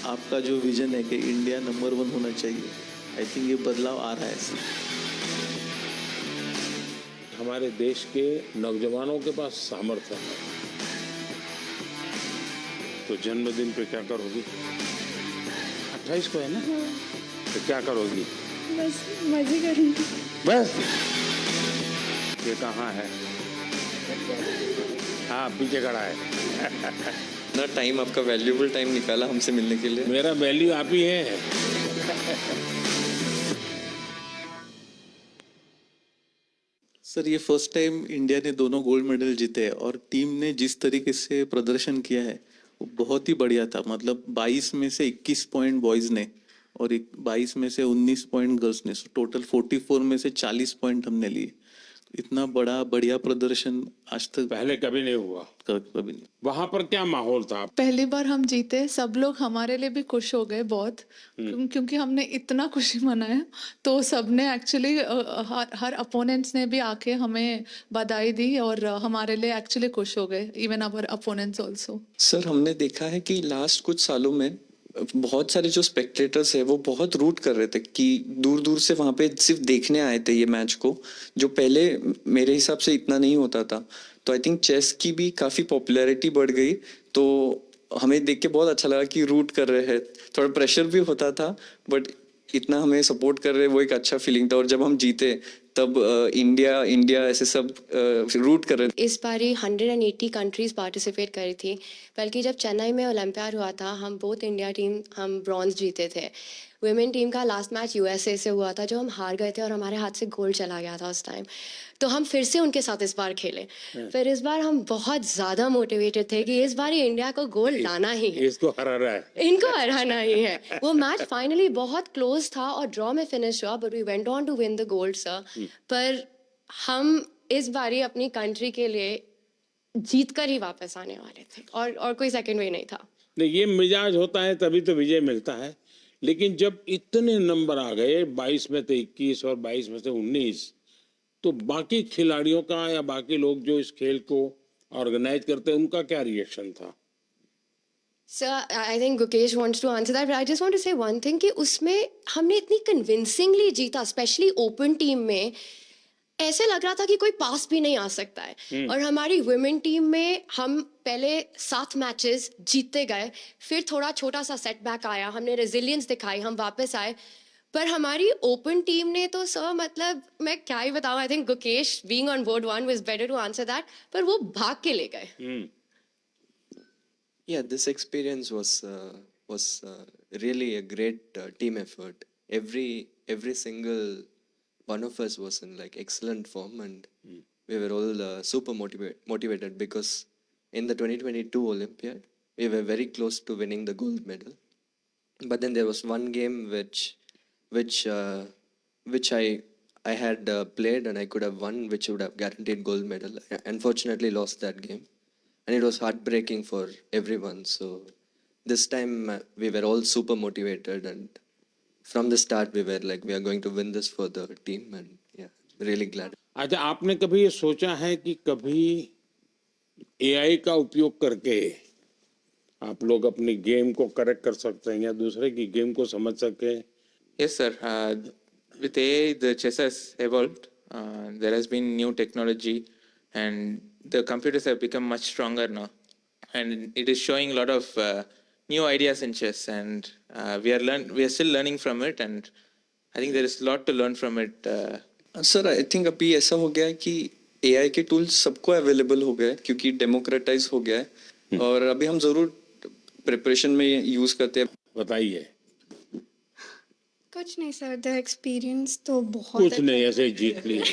आपका जो विजन है कि इंडिया नंबर 1 होना चाहिए, आई थिंक ये बदलाव आ रहा है। हमारे देश के नौजवानों के पास सामर्थ्य है, तो जन्मदिन पे क्या करोगी? 28 को है ना? तो क्या करोगी? बस मजे करूँगी। बस ये कहाँ है? हाँ, पीछे खड़ा है। ना टाइम, आपका वैल्यूएबल टाइम निकाला हमसे मिलने के लिए। मेरा वैल्यू आप ही है। सर, ये फर्स्ट टाइम इंडिया ने दोनों गोल्ड मेडल जीते हैं और टीम ने जिस तरीके से प्रदर्शन किया है वो बहुत ही बढ़िया था। मतलब 22 में से 21 पॉइंट बॉयज ने और 22 में से 19 पॉइंट गर्ल्स ने, टोटल 44 में से 40 पॉइंट हमने लिए। इतना बड़ा बढ़िया प्रदर्शन आज तक पहले कभी नहीं हुआ। कभी नहीं। वहां पर क्या माहौल था? पहली बार हम जीते, सब लोग हमारे लिए भी खुश हो गए बहुत, क्योंकि हमने इतना खुशी मनाया। तो सबने एक्चुअली हर अपोनेंट्स ने भी आके हमें बधाई दी और हमारे लिए एक्चुअली खुश हो गए, even our opponents also. Sir, हमने देखा है कि लास्ट कुछ सालों में बहुत सारे जो स्पेक्टेटर्स है वो बहुत रूट कर रहे थे कि दूर दूर से वहां पे सिर्फ देखने आए थे ये मैच को, जो पहले मेरे हिसाब से इतना नहीं होता था। तो आई थिंक चेस की भी काफी पॉपुलैरिटी बढ़ गई, तो हमें देख के बहुत अच्छा लगा कि रूट कर रहे हैं। थोड़ा प्रेशर भी होता था, बट इतना हमें सपोर्ट कर रहे, वो एक अच्छा फीलिंग था। और जब हम जीते तब इंडिया इंडिया ऐसे सब रूट कर रहे थे। इस बारी 180 कंट्रीज पार्टिसिपेट करी थी, बल्कि जब चेन्नई में ओलंपियाड हुआ था हम बोथ इंडिया टीम हम ब्रॉन्ज जीते थे। वुमेन टीम का लास्ट मैच यूएसए से हुआ था जो हम हार गए थे और हमारे हाथ से गोल्ड चला गया था उस टाइम। तो हम फिर से उनके साथ इस बार खेले। फिर इस बार हम बहुत ज़्यादा मोटिवेटेड थे कि इस बार ही इंडिया को गोल्ड लाना ही है, इसको हराना है, इनको हराना ही है। वो मैच फाइनली बहुत क्लोज था और ड्रॉ में फिनिश हुआ, but we went on to win the gold sir. पर हम इस बारी अपनी कंट्री के लिए जीत कर ही वापस आने वाले थे और कोई सेकंड वे नहीं था। नहीं, ये मिजाज होता है तभी तो विजय मिलता है। लेकिन जब इतने नंबर आ गए, 22 में से 21 और 22 में से 19, तो बाकी खिलाड़ियों का या बाकी लोग जो इस खेल को ऑर्गेनाइज करते हैं उनका क्या रिएक्शन था? Sir, I think Gukesh wants to answer that, but I just want to say one thing कि उसमें हमने इतनी कन्विंसिंगली जीता, स्पेशली ओपन टीम में ऐसे लग रहा था कि कोई पास भी नहीं आ सकता है। और हमारी वुमेन टीम में हम पहले 7 मैचेस जीतते गए, फिर थोड़ा छोटा सा सेटबैक आया, हमने रेजिलियंस दिखाई, हम वापस आए। पर हमारी ओपन टीम ने तो सर, मतलब मैं क्या ही बताऊं। I think Gukesh being on board 1 was better to answer that, पर वो भाग के ले गए। Yeah, this experience was really a great team effort. Every single one of us was in like excellent form, and we were all super motivated because in the 2022 Olympiad we were very close to winning the gold medal. But then there was one game which I had played and I could have won, which would have guaranteed gold medal. I unfortunately lost that game, and it was heartbreaking for everyone. So this time we were all super motivated, and from the start we were like, we are going to win this for the team, and yeah, really glad. अच्छा, आपने कभी ये सोचा है कि कभी AI का उपयोग करके आप लोग अपनी गेम को करेक्ट कर सकते हैं या दूसरे की गेम को समझ सके? Yes, sir. With AI, the chess has evolved. There has been new technology, and the computers have become much stronger now. And it is showing a lot of new ideas in chess, and we are still learning from it. And I think there is a lot to learn from it. Sir, I think अभी ऐसा हो गया है कि AI के tools सबको available हो गए क्योंकि डेमोक्रेटाइज हो गया है, और अभी हम जरूर प्रिपरेशन में यूज करते हैं। बताइए। कुछ नहीं सर, द एक्सपीरियंस तो बहुत कुछ नहीं, ऐसे ही जीत लिया।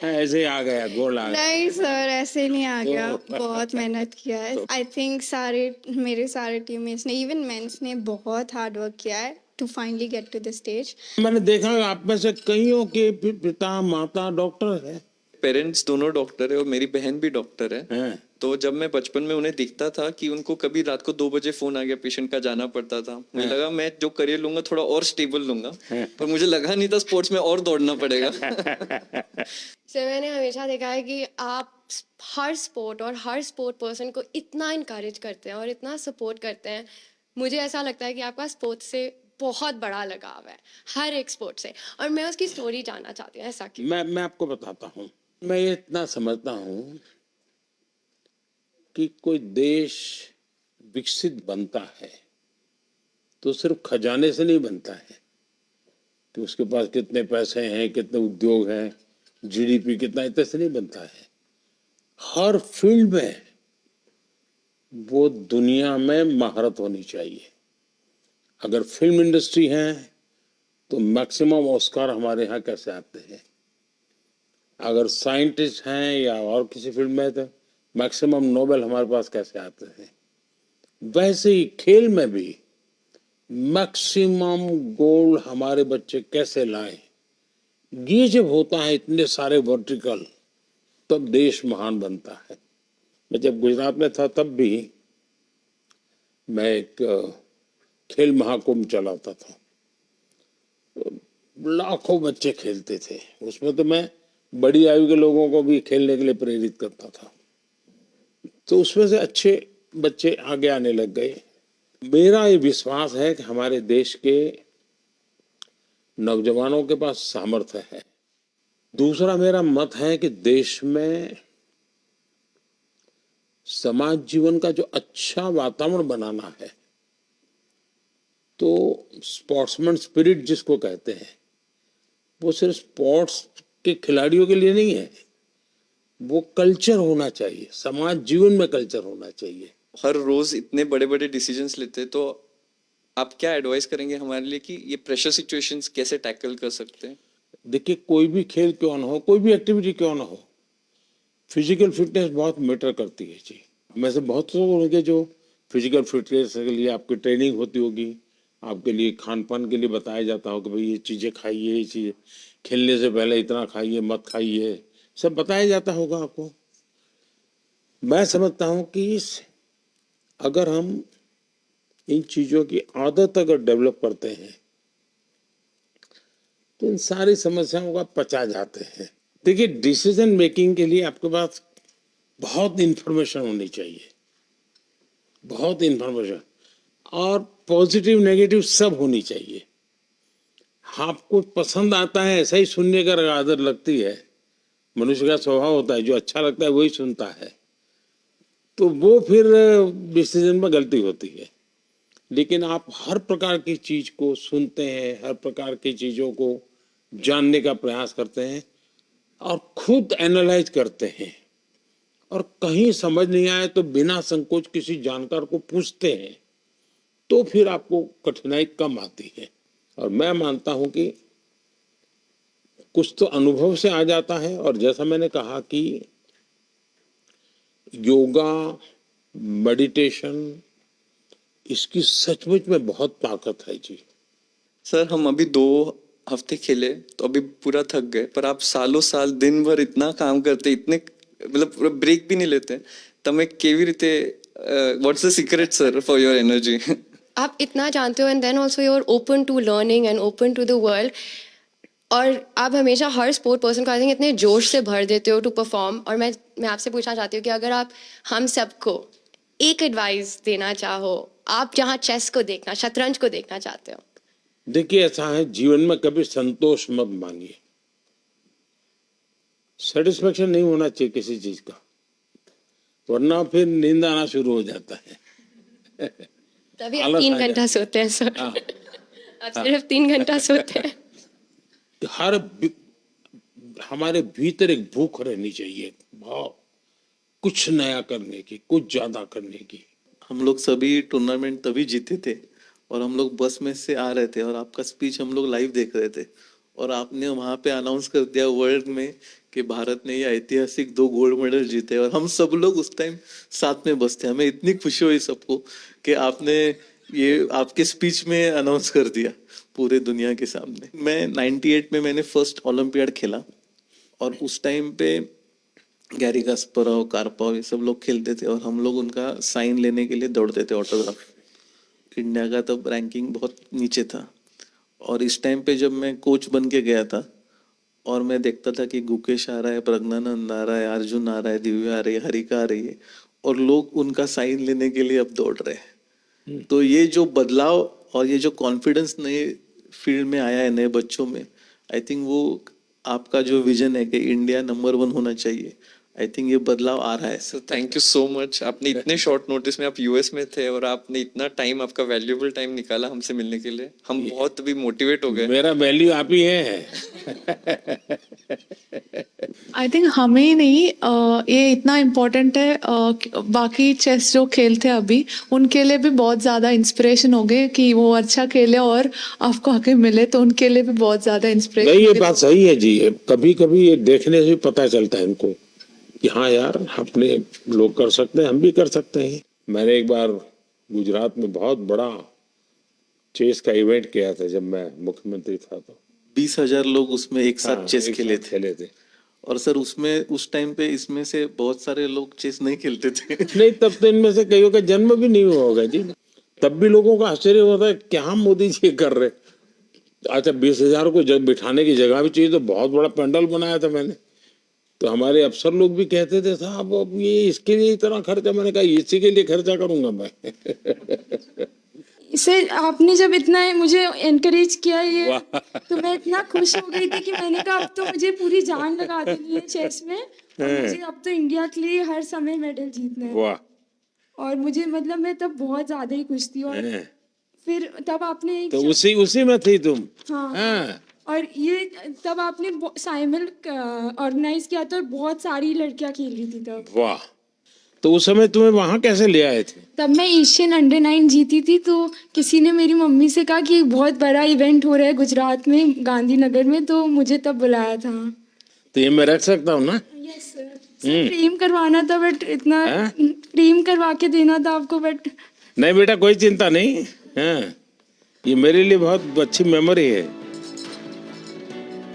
ऐसे ही आ गया, गोल आ गया। नहीं सर, ऐसे नहीं आ गया, बहुत मेहनत किया है। आई थिंक मेरे सारे टीममेट्स ने, इवन मेंस ने बहुत हार्ड वर्क किया है to finally get to the stage. मैंने देखा आप में से कईयों के पिता माता डॉक्टर है। पेरेंट्स दोनों डॉक्टर है और मेरी बहन भी डॉक्टर है। हैं? तो जब मैं बचपन में उन्हें दिखता था कि उनको कभी रात को 2 बजे फोन आ गया पेशेंट का, जाना पड़ता था, मुझे लगा मैं जो करियर लूंगा थोड़ा और स्टेबल लूंगा, पर मुझे लगा नहीं था स्पोर्ट्स में और दौड़ना पड़ेगा। सर, मैंने हमेशा देखा है कि आप हर स्पोर्ट और हर स्पोर्ट पर्सन को इतना इनकरेज करते हैं और इतना सपोर्ट करते हैं, मुझे ऐसा लगता है कि आपका स्पोर्ट्स से बहुत बड़ा लगाव है, हर एक स्पोर्ट से, और मैं उसकी स्टोरी जानना चाहती हूँ, ऐसा क्यों? मैं आपको बताता हूँ। मैं ये इतना समझता हूँ कि कोई देश विकसित बनता है तो सिर्फ खजाने से नहीं बनता है कि उसके पास कितने पैसे हैं, कितने उद्योग हैं, जीडीपी कितना, इतने से नहीं बनता है। हर फील्ड में वो दुनिया में महारत होनी चाहिए। अगर फिल्म इंडस्ट्री है तो मैक्सिमम ऑस्कार हमारे यहाँ कैसे आते हैं। अगर साइंटिस्ट हैं या और किसी फील्ड में तो मैक्सिमम नोबेल हमारे पास कैसे आते हैं। वैसे ही खेल में भी मैक्सिमम गोल्ड हमारे बच्चे कैसे लाएं। ये जब होता है इतने सारे वर्टिकल, तब देश महान बनता है। मैं जब गुजरात में था तब भी मैं एक खेल महाकुंभ चलाता था। लाखों बच्चे खेलते थे उसमें, तो मैं बड़ी आयु के लोगों को भी खेलने के लिए प्रेरित करता था। तो उसमें से अच्छे बच्चे आगे आने लग गए। मेरा ये विश्वास है कि हमारे देश के नौजवानों के पास सामर्थ्य है। दूसरा मेरा मत है कि देश में समाज जीवन का जो अच्छा वातावरण बनाना है, तो स्पोर्ट्समैन स्पिरिट जिसको कहते हैं, वो सिर्फ स्पोर्ट्स के खिलाड़ियों के लिए नहीं है, वो कल्चर होना चाहिए, समाज जीवन में कल्चर होना चाहिए। हर रोज इतने बड़े बड़े डिसीजंस लेते हैं, तो आप क्या एडवाइस करेंगे हमारे लिए कि ये प्रेशर सिचुएशंस कैसे टैकल कर सकते हैं? देखिए, कोई भी खेल क्यों ना हो, कोई भी एक्टिविटी क्यों ना हो, फिजिकल फिटनेस बहुत मैटर करती है जी। में से बहुत लोग होंगे जो फिजिकल फिटनेस के लिए आपकी ट्रेनिंग होती होगी, आपके लिए खान पान के लिए बताया जाता होगा, भाई ये चीज़ें खाइए, ये चीज़ें खेलने से पहले इतना खाइए, मत खाइए, सब बताया जाता होगा आपको। मैं समझता हूँ कि अगर हम इन चीज़ों की आदत अगर डेवलप करते हैं तो इन सारी समस्याओं का पचा जाते हैं। देखिए, डिसीजन मेकिंग के लिए आपके पास बहुत इंफॉर्मेशन होनी चाहिए, बहुत इंफॉर्मेशन, और पॉजिटिव नेगेटिव सब होनी चाहिए। आपको पसंद आता है ऐसा ही सुनने का आदत लगती है, मनुष्य का स्वभाव होता है, जो अच्छा लगता है वही सुनता है, तो वो फिर डिसीजन में गलती होती है। लेकिन आप हर प्रकार की चीज को सुनते हैं, हर प्रकार की चीजों को जानने का प्रयास करते हैं और खुद एनालाइज करते हैं, और कहीं समझ नहीं आए तो बिना संकोच किसी जानकार को पूछते हैं, तो फिर आपको कठिनाई कम आती है। और मैं मानता हूं कि कुछ तो अनुभव से आ जाता है, और जैसा मैंने कहा कि योगा, मेडिटेशन, इसकी सचमुच में बहुत ताकत है जी। सर, हम अभी 2 हफ्ते खेले तो अभी पूरा थक गए, पर आप सालों साल दिन भर इतना काम करते, इतने मतलब पूरा ब्रेक भी नहीं लेते, તમે કેવી રીતે what's the secret sir for your energy? आप इतना जानते हो and then also you are open to learning and open to the world, और आप हमेशा हर स्पोर्ट पर्सन को आई थिंक इतने जोश से भर देते हो टू परफॉर्म। और मैं आपसे पूछना चाहती हूँ कि अगर आप हम सबको एक एडवाइस देना चाहो, आप जहाँ चेस को देखना, शतरंज को देखना चाहते हो। देखिए, ऐसा है, जीवन में कभी संतोष मत मांगिए। सेटिस्फेक्शन नहीं होना चाहिए किसी चीज का, वरना फिर नींद आना शुरू हो जाता है। तभी आप आलस 3 आ घंटा जाता सोते हैं सर। हाँ। आप सिर्फ 3 घंटा सोते हैं। हमारे भीतर एक भूख रहनी चाहिए, भाव, कुछ नया करने की, कुछ ज्यादा करने की। हम लोग सभी टूर्नामेंट तभी जीते थे, और हम लोग बस में से आ रहे थे और आपका स्पीच हम लोग लाइव देख रहे थे, और आपने वहां पे अनाउंस कर दिया वर्ल्ड में कि भारत ने ये ऐतिहासिक 2 गोल्ड मेडल जीते, और हम सब लोग उस टाइम साथ में बस थे। हमें इतनी खुशी हुई सबको कि आपने ये आपके स्पीच में अनाउंस कर दिया पूरे दुनिया के सामने। मैं 98 में मैंने फर्स्ट ओलंपियाड खेला, और उस टाइम पे गैरी कास्परोव, कार्पोव, ये सब लोग खेलते थे, और हम लोग उनका साइन लेने के लिए दौड़ते थे, ऑटोग्राफ। इंडिया का तब रैंकिंग बहुत नीचे था, और इस टाइम पे जब मैं कोच बन के गया था और मैं देखता था कि गुकेश आ रहा है, प्रज्ञानंद आ रहा है, अर्जुन आ रहा है, दिव्या आ रही है, हरिका आ रही है, और लोग उनका साइन लेने के लिए अब दौड़ रहे हैं, तो ये जो बदलाव और ये जो कॉन्फिडेंस नए फील्ड में आया है नए बच्चों में, आई थिंक वो आपका जो विजन है कि इंडिया नंबर 1 होना चाहिए, आई थिंक ये बदलाव आ रहा है। Sir thank you so much. आपने इतने शॉर्ट नोटिस में, आप यूएस में थे और आपने इतना टाइम, आपका वैल्यूएबल टाइम निकाला हमसे मिलने के लिए। हम बहुत अभी मोटिवेट हो गए। मेरा वैल्यू आप ही है। आई थिंक हमें ही नहीं, ये इतना इम्पोर्टेंट है, बाकी चेस जो खेलते हैं अभी उनके लिए भी बहुत ज़्यादा इंस्पिरेशन हो गए कि वो अच्छा खेले और आपको आके मिले, तो उनके लिए भी बहुत ज़्यादा इंस्पिरेशन। नहीं, ये बात सही है जी। कभी कभी ये देखने से पता चलता है इनको कि हाँ यार, अपने लोग कर सकते हैं, हम भी कर सकते हैं। मैंने एक बार गुजरात में बहुत बड़ा चेस का इवेंट किया था जब मैं मुख्यमंत्री था, तो 20,000 लोग उसमें एक साथ हाँ, चेस एक खेले साथ थे। खेले थे। और सर उसमें उस टाइम पे इसमें से बहुत सारे लोग चेस नहीं खेलते थे। नहीं, तब तो इनमें से कईयों का जन्म भी नहीं हुआ होगा जी। तब भी लोगों को आश्चर्य होता है क्या मोदी जी ये कर रहे। अच्छा, 20,000 को जब बिठाने की जगह भी चाहिए, तो बहुत बड़ा पंडाल बनाया था मैंने। तो हमारे अफसर लोग भी कहते थे साहब अब ये इसके लिए इतना खर्चा। मैंने कहा इसी के लिए खर्चा करूंगा मैं। सर आपने जब इतना मुझे एनकरेज किया ये, तो मैं इतना खुश हो गई थी कि मैंने कहा अब तो मुझे पूरी जान लगा देनी है चेस में, और मुझे अब तो इंडिया के लिए हर समय मेडल जीतना है। वाह। और मुझे मतलब मैं तब बहुत ज्यादा ही खुश थी। और फिर तब आपने एक तो उसी में थी तुम। हाँ, हाँ। और ये तब आपने साइमल ऑर्गेनाइज किया था और बहुत सारी लड़कियां खेल रही थी तब। वाह। तो उस समय तुम्हें वहां कैसे ले आए थे? तब मैं एशियन अंडर-9 जीती थी, तो किसी ने मेरी मम्मी से कहा कि एक बहुत बड़ा इवेंट हो रहा है गुजरात में गांधीनगर में, तो मुझे तब बुलाया था। तो ये मैं रख सकता हूँ ना? Yes sir. प्रेम करवाना था, बट इतना हाँ? प्रेम करवा के देना था आपको, बट नहीं बेटा, कोई चिंता नहीं। हाँ, ये मेरे लिए बहुत अच्छी मेमोरी है।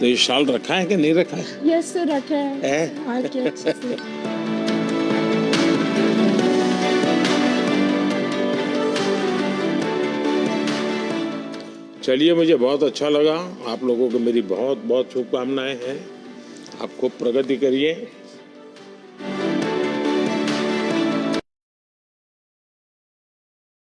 तो ये शाल रखा है कि नहीं रखा है? यस सर, रखा है। है? हाँ, क्या अच्छे से। चलिए, मुझे बहुत अच्छा लगा। आप लोगों को मेरी बहुत बहुत शुभकामनाएं हैं। आप खूब प्रगति करिए।